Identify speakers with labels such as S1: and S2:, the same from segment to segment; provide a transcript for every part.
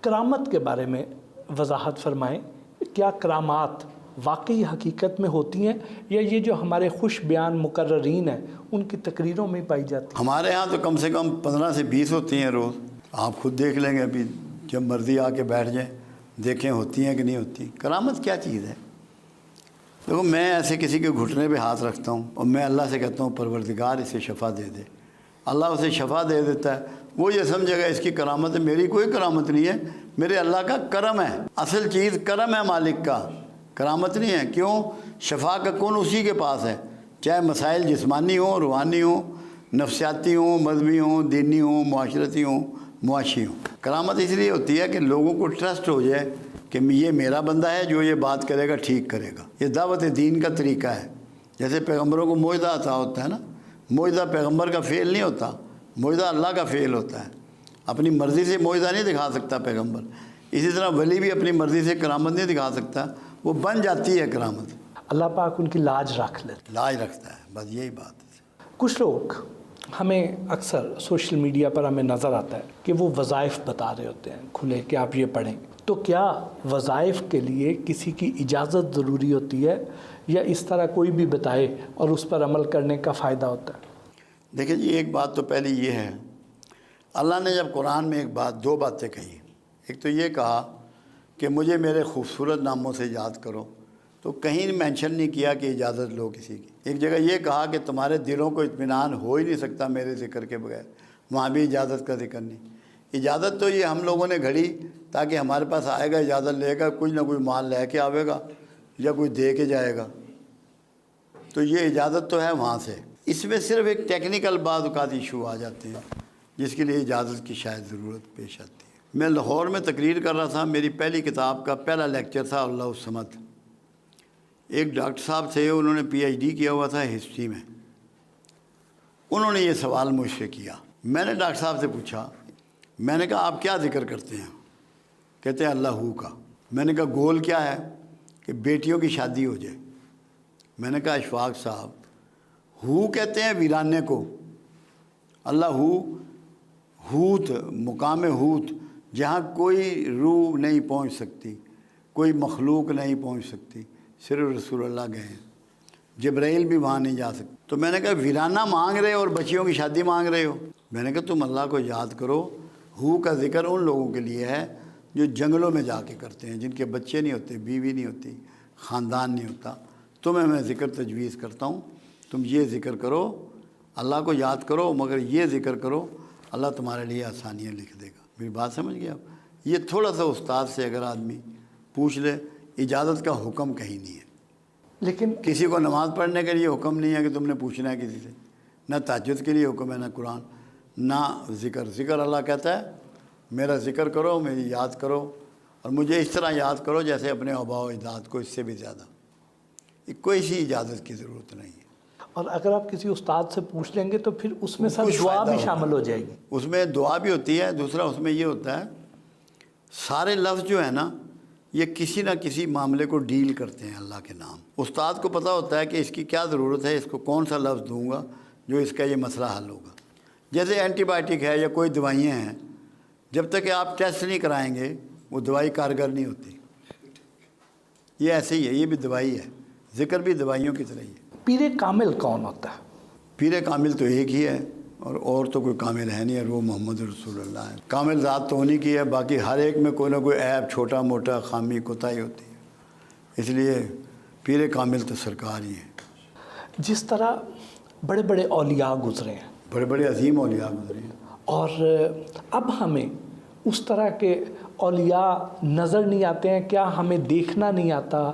S1: کرامت کے بارے میں وضاحت فرمائیں، کیا کرامات واقعی حقیقت میں ہوتی ہیں یا یہ جو ہمارے خوش بیان مقررین ہیں ان کی تقریروں میں پائی جاتی ہیں؟
S2: ہمارے ہاں تو کم سے کم 15 سے 20 ہوتی ہیں روز. آپ خود دیکھ لیں گے، ابھی جب مرضی آ کے بیٹھ جائیں دیکھیں ہوتی ہیں کہ نہیں ہوتی. کرامت کیا چیز ہے؟ دیکھو، میں ایسے کسی کے گھٹنے پہ ہاتھ رکھتا ہوں اور میں اللہ سے کہتا ہوں پروردگار اسے شفا دے دے. اللہ اسے شفا دے دیتا ہے. وہ یہ سمجھے گا اس کی کرامت ہے. میری کوئی کرامت نہیں ہے، میرے اللہ کا کرم ہے. اصل چیز کرم ہے مالک کا، کرامت نہیں ہے. کیوں؟ شفا کا کون اسی کے پاس ہے، چاہے مسائل جسمانی ہوں، روحانی ہوں، نفسیاتی ہوں، مذہبی ہوں، دینی ہوں، معاشرتی ہوں، معاشی ہوں. کرامت اس لیے ہوتی ہے کہ لوگوں کو ٹرسٹ ہو جائے کہ یہ میرا بندہ ہے، جو یہ بات کرے گا ٹھیک کرے گا. یہ دعوت دین کا طریقہ ہے. جیسے پیغمبروں کو معجزہ عطا ہوتا ہے نا، معجزہ پیغمبر کا فعل نہیں ہوتا، معجزہ اللہ کا فعل ہوتا ہے. اپنی مرضی سے معجزہ نہیں دکھا سکتا پیغمبر. اسی طرح ولی بھی اپنی مرضی سے کرامت نہیں دکھا سکتا، وہ بن جاتی ہے کرامت.
S1: اللہ پاک ان کی لاج رکھ لیتے،
S2: لاج رکھتا ہے، بس یہی بات ہے.
S1: کچھ لوگ ہمیں اکثر سوشل میڈیا پر ہمیں نظر آتا ہے کہ وہ وظائف بتا رہے ہوتے ہیں کھلے کہ آپ یہ پڑھیں. تو کیا وظائف کے لیے کسی کی اجازت ضروری ہوتی ہے یا اس طرح کوئی بھی بتائے اور اس پر عمل کرنے کا فائدہ ہوتا ہے؟
S2: دیکھیں جی، ایک بات تو پہلی یہ ہے، اللہ نے جب قرآن میں دو باتیں کہی. ایک تو یہ کہا کہ مجھے میرے خوبصورت ناموں سے یاد کرو، تو کہیں مینشن نہیں کیا کہ اجازت لو کسی کی. ایک جگہ یہ کہا کہ تمہارے دلوں کو اطمینان ہو ہی نہیں سکتا میرے ذکر کے بغیر، وہاں بھی اجازت کا ذکر نہیں. اجازت تو یہ ہم لوگوں نے گھڑی تاکہ ہمارے پاس آئے گا، اجازت لے گا، کچھ نہ کوئی مال لے کے آئے گا یا کوئی دے کے جائے گا. تو یہ اجازت تو ہے وہاں سے. اس میں صرف ایک ٹیکنیکل بعض اوقات ایشو آ جاتے ہیں جس کے لیے اجازت کی شاید ضرورت پیش آتی ہے. میں لاہور میں تقریر کر رہا تھا، میری پہلی کتاب کا پہلا لیکچر تھا اللہ الصمد. ایک ڈاکٹر صاحب تھے، انہوں نے پی ایچ ڈی کیا ہوا تھا ہسٹری میں. انہوں نے یہ سوال مجھ سے کیا. میں نے ڈاکٹر صاحب سے پوچھا، میں نے کہا آپ کیا ذکر کرتے ہیں؟ کہتے ہیں اللہ ہو کا. میں نے کہا گول کیا ہے؟ کہ بیٹیوں کی شادی ہو جائے. میں نے کہا اشفاق صاحب، ہو کہتے ہیں ویرانے کو، اللہ ہوت، مقام ہوت، جہاں کوئی روح نہیں پہنچ سکتی، کوئی مخلوق نہیں پہنچ سکتی، صرف رسول اللہ گئے ہیں، جبرائیل بھی وہاں نہیں جا سکتے. تو میں نے کہا ویرانہ مانگ رہے ہو اور بچیوں کی شادی مانگ رہے ہو؟ میں نے کہا تم اللہ کو یاد کرو. ہو کا ذکر ان لوگوں کے لیے ہے جو جنگلوں میں جا کے کرتے ہیں، جن کے بچے نہیں ہوتے، بیوی نہیں ہوتی، خاندان نہیں ہوتا. تمہیں میں ذکر تجویز کرتا ہوں، تم یہ ذکر کرو، اللہ کو یاد کرو، مگر یہ ذکر کرو، اللہ تمہارے لیے آسانیاں لکھ دے گا. میری بات سمجھ گئے آپ؟ یہ تھوڑا سا استاد سے اگر آدمی پوچھ لے، اجازت کا حکم کہیں نہیں ہے.
S1: لیکن
S2: کسی کو نماز پڑھنے کے لیے حکم نہیں ہے کہ تم نے پوچھنا ہے کسی سے، نہ تہجد کے لیے حکم ہے، نہ قرآن، نہ ذکر. اللہ کہتا ہے میرا ذکر کرو، میری یاد کرو، اور مجھے اس طرح یاد کرو جیسے اپنے آباء و اجداد کو، اس سے بھی زیادہ. کوئی سی اجازت کی ضرورت نہیں ہے.
S1: اور اگر آپ کسی استاد سے پوچھ لیں گے تو پھر اس میں سب
S2: کچھ
S1: دعا
S2: فائدہ
S1: بھی
S2: ہوگا.
S1: شامل ہو جائے گی.
S2: اس میں دعا بھی ہوتی ہے. دوسرا اس میں یہ ہوتا ہے، سارے لفظ جو ہے نا یہ کسی نہ کسی معاملے کو ڈیل کرتے ہیں اللہ کے نام. استاد کو پتہ ہوتا ہے کہ اس کی کیا ضرورت ہے، اس کو کون سا لفظ دوں گا جو اس کا یہ مسئلہ حل ہوگا. جیسے اینٹی بائیوٹک ہے یا کوئی دوائیاں ہیں، جب تک کہ آپ ٹیسٹ نہیں کرائیں گے وہ دوائی کارگر نہیں ہوتی. یہ ایسے ہی ہے، یہ بھی دوائی ہے، ذکر بھی دوائیوں کی طرح ہی ہے.
S1: پیر کامل کون ہوتا ہے؟
S2: پیر کامل تو ایک ہی ہے، اور تو کوئی کامل ہے نہیں، اور وہ محمد رسول اللہ ہے. کامل ذات تو انہی کی ہے، باقی ہر ایک میں کوئی نہ کوئی عیب، چھوٹا موٹا خامی کوتاہی ہوتی ہے. اس لیے پیر کامل تو سرکار ہی ہے.
S1: جس طرح بڑے بڑے اولیاء گزرے ہیں،
S2: بڑے بڑے عظیم اولیاء گزرے ہیں،
S1: اور اب ہمیں اس طرح کے اولیاء نظر نہیں آتے ہیں، کیا ہمیں دیکھنا نہیں آتا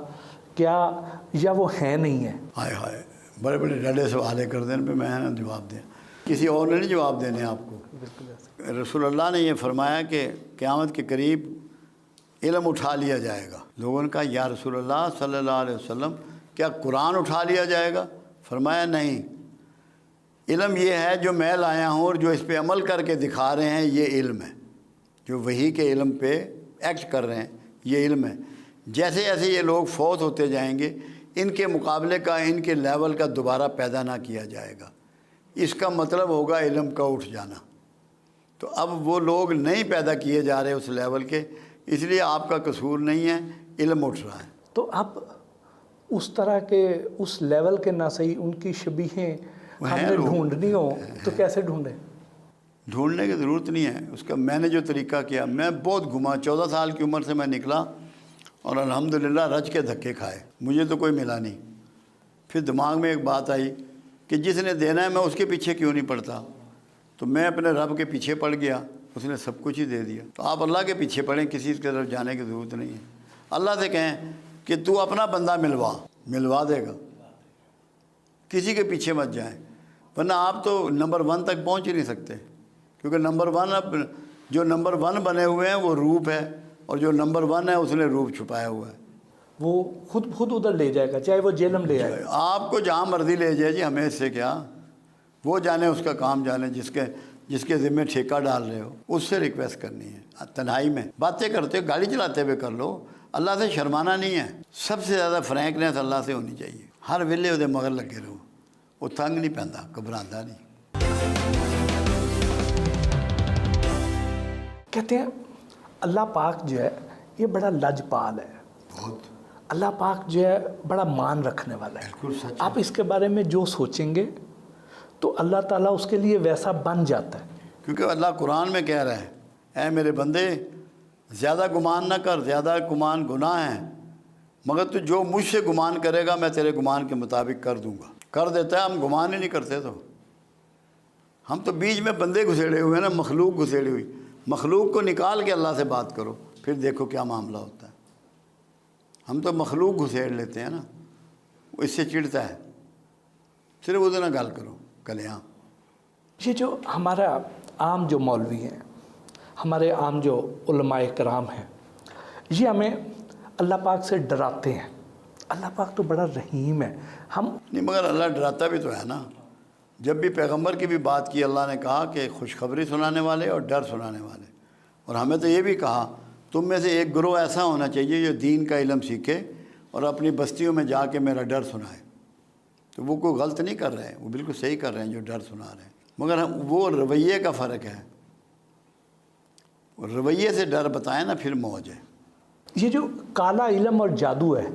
S1: کیا، یا وہ ہیں نہیں ہیں؟
S2: ہائے ہائے، بڑے بڑے ڈڈے سوالے کر دیں پہ میں نا جواب دیں، کسی اور نے نہیں جواب دینے آپ کو. رسول اللہ نے یہ فرمایا کہ قیامت کے قریب علم اٹھا لیا جائے گا. لوگوں نے کہا یا رسول اللہ صلی اللہ علیہ وسلم کیا قرآن اٹھا لیا جائے گا؟ فرمایا نہیں، علم یہ ہے جو میں لایا ہوں اور جو اس پہ عمل کر کے دکھا رہے ہیں، یہ علم ہے. جو وحی کے علم پہ ایکٹ کر رہے ہیں یہ علم ہے. جیسے جیسے یہ لوگ فوت ہوتے جائیں گے، ان کے مقابلے کا، ان کے لیول کا دوبارہ پیدا نہ کیا جائے گا. اس کا مطلب ہوگا علم کا اٹھ جانا. تو اب وہ لوگ نہیں پیدا کیے جا رہے اس لیول کے، اس لیے آپ کا قصور نہیں ہے، علم اٹھ رہا ہے۔
S1: تو اب اس طرح کے اس لیول کے نہ صحیح ان کی شبیہیں ہم نے ڈھونڈنی ہو تو کیسے ڈھونڈیں؟
S2: ڈھونڈنے کی ضرورت نہیں ہے اس کا۔ میں نے جو طریقہ کیا، میں بہت گھما، 14 سال کی عمر سے میں نکلا اور الحمدللہ رج کے دھکے کھائے، مجھے تو کوئی ملا نہیں۔ پھر دماغ میں ایک بات آئی کہ جس نے دینا ہے میں اس کے پیچھے کیوں نہیں پڑتا، تو میں اپنے رب کے پیچھے پڑ گیا، اس نے سب کچھ ہی دے دیا۔ تو آپ اللہ کے پیچھے پڑیں، کسی کی طرف جانے کی ضرورت نہیں ہے۔ اللہ سے کہیں کہ تو اپنا بندہ ملوا دے گا، کسی کے پیچھے مت جائیں، ورنہ آپ تو نمبر 1 تک پہنچ ہی نہیں سکتے، کیونکہ نمبر 1 اب جو نمبر 1 بنے ہوئے ہیں وہ روپ ہے، اور جو نمبر 1 ہے اس نے روپ چھپایا ہوا ہے۔
S1: وہ خود ادھر لے جائے گا، چاہے وہ جہنم لے آئے۔
S2: آپ کو جہاں مرضی لے جائے جی، ہمیں اس سے کیا، وہ جانے اس کا کام جانے، جس کے ذمہ ٹھیکہ ڈال رہے ہو اس سے ریکویسٹ کرنی ہے۔ تنہائی میں باتیں کرتے ہو، گاڑی چلاتے ہوئے کر لو، اللہ سے شرمانا نہیں ہے۔ سب سے زیادہ فرینکنیس اللہ سے ہونی چاہیے، ہر ویلے وہ مگر لگے رہو، وہ تنگ نہیں پہنتا، گھبراتا نہیں۔
S1: کہتے ہیں اللہ پاک جو ہے یہ بڑا لجپال ہے،
S2: بہت
S1: اللہ پاک جو ہے بڑا مان رکھنے والا ہے۔
S2: بالکل سچ ہے۔
S1: آپ اس کے بارے میں جو سوچیں گے تو اللہ تعالیٰ اس کے لیے ویسا بن جاتا ہے،
S2: کیونکہ اللہ قرآن میں کہہ رہا ہے، اے میرے بندے زیادہ گمان نہ کر، زیادہ گمان گناہ ہے، مگر تو جو مجھ سے گمان کرے گا میں تیرے گمان کے مطابق کر دوں گا۔ کر دیتا ہے، ہم گمان ہی نہیں کرتے، تو ہم تو بیچ میں بندے گھسیڑے ہوئے ہیں نا، مخلوق گھسیڑی ہوئی۔ مخلوق کو نکال کے اللہ سے بات کرو، پھر دیکھو کیا معاملہ ہوتا ہے۔ ہم تو مخلوق گھسیڑ لیتے ہیں نا، وہ اس سے چڑھتا ہے، صرف ادھر نہ گال کرو کلیاں۔
S1: یہ جو ہمارا عام جو مولوی ہیں، ہمارے عام جو علماء کرام ہیں، یہ ہمیں اللہ پاک سے ڈراتے ہیں۔ اللہ پاک تو بڑا رحیم ہے، ہم
S2: نہیں مگر اللہ ڈراتا بھی تو ہے نا۔ جب بھی پیغمبر کی بھی بات کی، اللہ نے کہا کہ خوشخبری سنانے والے اور ڈر سنانے والے، اور ہمیں تو یہ بھی کہا تم میں سے ایک گروہ ایسا ہونا چاہیے جو دین کا علم سیکھے اور اپنی بستیوں میں جا کے میرا ڈر سنائے۔ تو وہ کوئی غلط نہیں کر رہے ہیں، وہ بالکل صحیح کر رہے ہیں جو ڈر سنا رہے ہیں، مگر وہ رویے کا فرق ہے۔ رویے سے ڈر بتائیں نا، پھر موج ہے۔
S1: یہ جو کالا علم اور جادو ہے،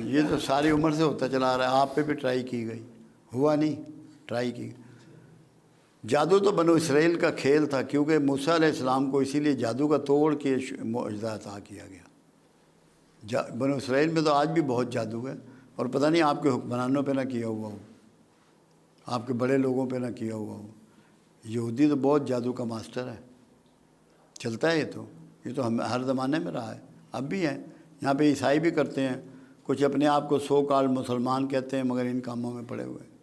S2: یہ تو ساری عمر سے ہوتا چلا آ رہا ہے، آپ پہ بھی ٹرائی کی گئی، ہوا نہیں، ٹرائی کی۔ جادو تو بنو اسرائیل کا کھیل تھا، کیونکہ موسیٰ علیہ السلام کو اسی لیے جادو کا توڑ کے معجزہ عطا کیا گیا۔ بنو اسرائیل میں تو آج بھی بہت جادو ہے، اور پتہ نہیں آپ کے حکمرانوں پہ نہ کیا ہوا ہو، آپ کے بڑے لوگوں پہ نہ کیا ہوا ہو۔ یہودی تو بہت جادو کا ماسٹر ہے، چلتا ہے یہ تو ہم ہر زمانے میں رہا ہے، اب بھی ہے۔ یہاں پہ عیسائی بھی کرتے ہیں، کچھ اپنے آپ کو سو کال مسلمان کہتے ہیں مگر ان کاموں میں پڑے ہوئے ہیں۔